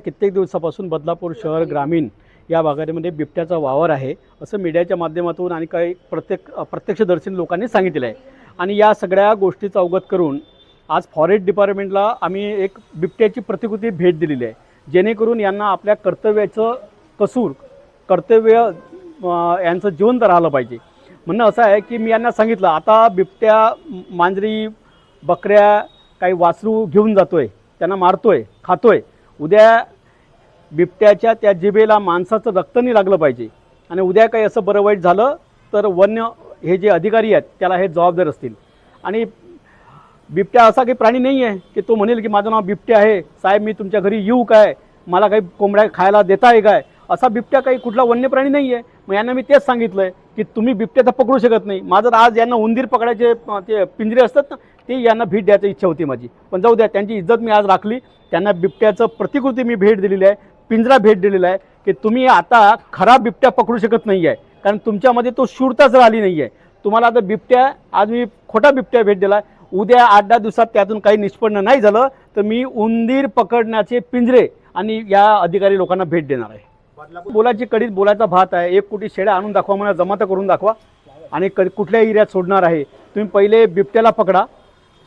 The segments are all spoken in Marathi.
कित्येक दिवसापासून बदलापूर शहर ग्रामीण या भागामध्ये बिबट्याचा वावर आहे असं मीडियाच्या माध्यमातून आणि काही प्रत्यक्षदर्शी लोकांनी सांगितलं आहे। आणि या सगळ्या गोष्टीचा अवगत करून आज फॉरेस्ट डिपार्टमेंटला आम्ही एक बिबट्याची प्रतिकृती भेट दिलेली आहे, जेणेकरून यांना आपल्या कर्तव्याचं कर्तव्य यांचं जिवंत राहिलं पाहिजे। म्हणणं असं आहे की मी यांना सांगितलं, आता बिबट्या मांजरी बकऱ्या काही वासरू घेऊन जातोय, त्यांना मारतोय, खातोय। उद्या बिबट्याच्या त्या जिभेला माणसाचं रक्त नाही लागलं पाहिजे आणि उद्या काही असं बरं वाईट झालं तर वन्य हे जे अधिकारी आहेत त्याला हे जबाबदार असतील। आणि बिबट्या असा काही प्राणी नाही आहे की तो म्हणेल की माझं नाव बिबट्या आहे, साहेब मी तुमच्या घरी येऊ काय, मला काही कोंबड्या खायला देता आहे काय, असा बिबट्या काही कुठला वन्य प्राणी नाही आहे। मग यांना मी तेच सांगितलं आहे की तुम्ही बिबट्या तर पकडू शकत नाही, माझं आज यांना उंदीर पकडायचे ते पिंजरे असतात ना, ते यांना भेट द्यायची इच्छा होती माझी, पण जाऊ द्या, त्यांची इज्जत मी आज राखली। त्यांना बिबट्याचं प्रतिकृती मी भेट दिलेली आहे, पिंजरा भेट दिलेला आहे की तुम्ही आता खरा बिबट्या पकडू शकत नाही आहे, कारण तुमच्यामध्ये तो शूरताच राहिली नाही आहे। तुम्हाला आता बिबट्या, आज मी खोटा बिबट्या भेट दिला, उद्या 8-10 दिवसात त्यातून काही निष्पन्न नाही झालं तर मी उंदीर पकडण्याचे पिंजरे आणि या अधिकारी लोकांना भेट देणार आहे। बोलाची कडीत बोलायचा भात आहे, 1 कोटी शेळ्या आणून दाखवा, मला जमात करून दाखवा आणि कुठल्या एरियात सोडणार आहे। तुम्ही पहिले बिबट्याला पकडा।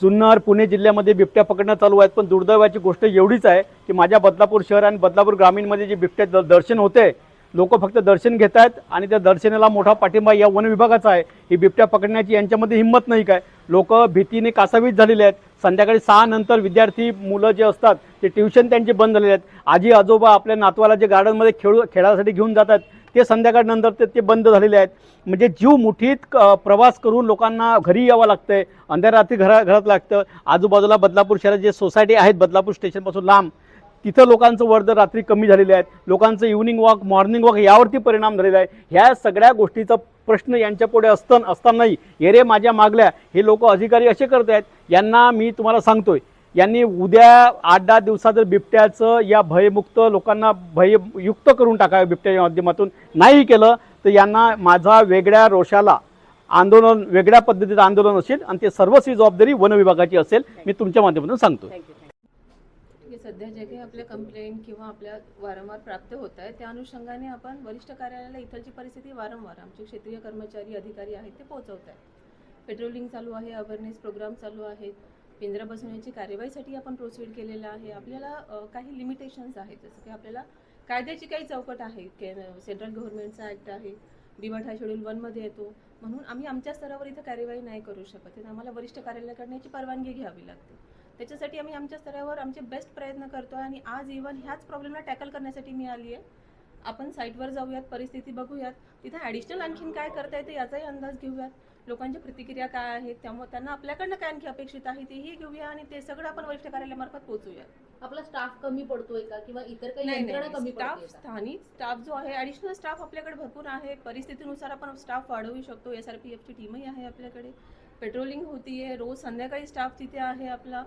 जुन्नर पुणे जिल्ह्यामध्ये बिबट्या पकडणं चालू आहेत, पण दुर्दैवाची गोष्ट एवढीच आहे की माझ्या बदलापूर शहर आणि बदलापूर ग्रामीणमध्ये जे बिबट्या दर्शन होते, लोक फक्त दर्शन घेत आहेत आणि त्या दर्शनाला मोठा पाठिंबा या वन विभागाचा आहे। ही बिबट्या पकडण्याची यांच्यामध्ये हिंमत नाही काय, लोक भीतीने कासावीस झालेले आहेत। संध्याकाळी 6 नंतर विद्यार्थी मुलं जे असतात ते ट्युशन त्यांचे बंद झालेले आहेत। आजी आजोबा आपल्या नातवाला जे गार्डनमध्ये खेळासाठी घेऊन जातात ते संध्याकाळनंतर ते बंद झालेले आहेत। म्हणजे जीव मुठीत प्रवास करून लोकांना घरी यावं लागतंय, अंधार रात्री घरात लागतं। आजूबाजूला बदलापूर शहरात जे सोसायटी आहेत बदलापूर स्टेशनपासून लांब, तिथं लोकांचं वर्दळ रात्री कमी झालेले आहेत, लोकांचं इव्हनिंग वॉक मॉर्निंग वॉक यावरती परिणाम झालेला आहे। ह्या सगळ्या गोष्टीचा प्रश्न यांच्यापुढे असतानाही येरे माझ्या मागल्या हे लोक अधिकारी असे करत आहेत। यांना मी तुम्हाला सांगतोय, यांनी उद्या 8-10 दिवसात जर बिबट्याचं या भयमुक्त लोकांना भययुक्त करून टाकावं बिबट्याच्या माध्यमातून नाही केलं तर यांना माझा वेगळ्या रोषाला आंदोलन, वेगळ्या पद्धतीचं आंदोलन असेल आणि ते सर्वस्वी जबाबदारी वन विभागाची असेल, मी तुमच्या माध्यमातून सांगतो। सध्या जे काही आपल्या कंप्लेंट किंवा आपल्या वारंवार प्राप्त होत आहे त्या अनुषंगाने आपण वरिष्ठ कार्यालयाला इथलची परिस्थिती वारंवार आमचे क्षेत्रीय कर्मचारी अधिकारी आहेत ते पोहोचवत आहेत। पेट्रोलिंग चालू आहे, अवेअरनेस प्रोग्राम चालू आहेत, पिंजरा बसवण्याची कार्यवाहीसाठी आपण प्रोसीड केलेलं आहे। आपल्याला काही लिमिटेशन्स आहेत, जसं की आपल्याला कायद्याची काही चौकट आहे, सेंट्रल गव्हर्नमेंटचा ॲक्ट आहे, बिबट हा शेड्यूल 1 मध्ये येतो, म्हणून आम्ही आमच्या स्तरावर इथं कार्यवाही नाही करू शकत, आम्हाला वरिष्ठ कार्यालयाकडून याची परवानगी घ्यावी लागते। त्याच्यासाठी आम्ही आमच्या स्तरावर आमचे बेस्ट प्रयत्न करतो आहे आणि आज इव्हन ह्याच प्रॉब्लेमला टॅकल करण्यासाठी मी आली आहे। आपण साईटवर जाऊयात, परिस्थिती बघूयात, तिथे ॲडिशनल आणखीन काय करता येते याचाही अंदाज घेऊयात, लोकांच्या प्रतिक्रिया काय आहेत, त्यामुळे त्यांना आपल्याकडनं काय आणखी अपेक्षित आहे तेही घेऊया आणि ते सगळं आपण वरिष्ठ कार्यालयामार्फत पोहोचूया। आपला स्टाफ कमी पडतोय का किंवा इतर काही यंत्रणा कमी पडते? स्थानिक स्टाफ जो आहे, ॲडिशनल स्टाफ आपल्याकडे भरपूर आहे, परिस्थितीनुसार आपण स्टाफ वाढवू शकतो। SRPFची टीमही आहे आपल्याकडे, पेट्रोलिंग होतीये, रोज संध्याकाळी स्टाफ तिथे आहे आपला।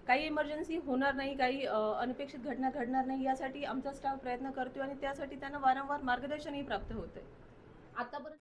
काही इमर्जन्सी होणार नाही, काही अनपेक्षित घटना घडणार नाही यासाठी आमचा स्टाफ प्रयत्न करतोय आणि त्यासाठी त्यांना वारंवार मार्गदर्शनही प्राप्त होतंय। आतापर्यंत